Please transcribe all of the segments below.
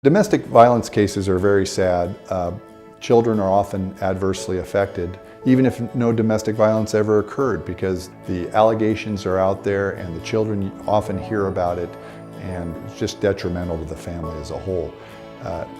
Domestic violence cases are very sad. Children are often adversely affected, even if no domestic violence ever occurred, because the allegations are out there and the children often hear about it, and it's just detrimental to the family as a whole.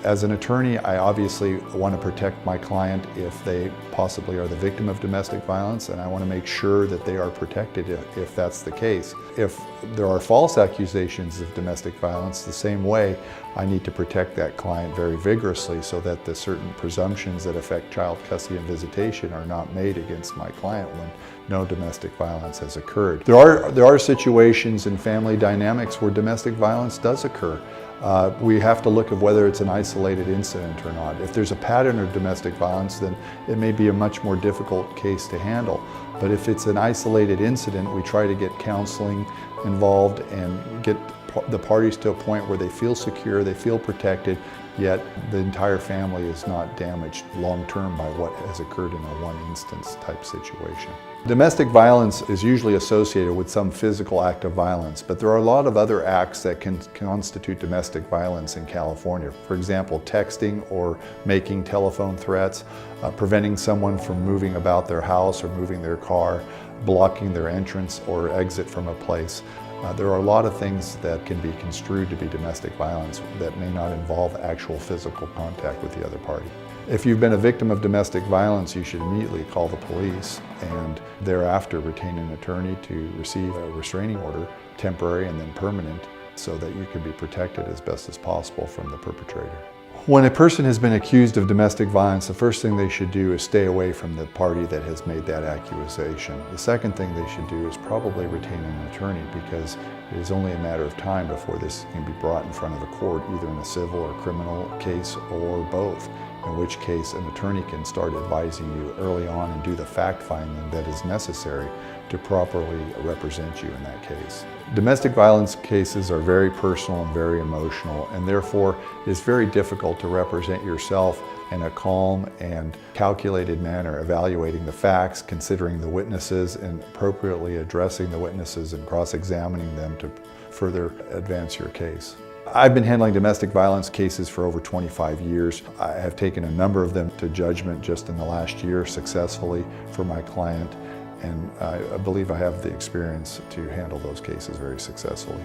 As an attorney, I obviously want to protect my client if they possibly are the victim of domestic violence, and I want to make sure that they are protected if that's the case. If there are false accusations of domestic violence, the same way, I need to protect that client very vigorously so that the certain presumptions that affect child custody and visitation are not made against my client when no domestic violence has occurred. There are situations in family dynamics where domestic violence does occur. We have to look at whether it's an isolated incident or not. If there's a pattern of domestic violence, then it may be a much more difficult case to handle. But if it's an isolated incident, we try to get counseling involved and get the parties to a point where they feel secure, they feel protected, yet the entire family is not damaged long-term by what has occurred in a one-instance type situation. Domestic violence is usually associated with some physical act of violence, but there are a lot of other acts that can constitute domestic violence in California. For example, texting or making telephone threats, preventing someone from moving about their house or moving their car, blocking their entrance or exit from a place. There are a lot of things that can be construed to be domestic violence that may not involve actual physical contact with the other party. If you've been a victim of domestic violence, you should immediately call the police and thereafter retain an attorney to receive a restraining order, temporary and then permanent, so that you can be protected as best as possible from the perpetrator. When a person has been accused of domestic violence, the first thing they should do is stay away from the party that has made that accusation. The second thing they should do is probably retain an attorney, because it is only a matter of time before this can be brought in front of a court, either in a civil or criminal case or both, in which case an attorney can start advising you early on and do the fact-finding that is necessary to properly represent you in that case. Domestic violence cases are very personal and very emotional, and therefore it is very difficult to represent yourself in a calm and calculated manner, evaluating the facts, considering the witnesses, and appropriately addressing the witnesses and cross-examining them to further advance your case. I've been handling domestic violence cases for over 25 years. I have taken a number of them to judgment just in the last year successfully for my client, and I believe I have the experience to handle those cases very successfully.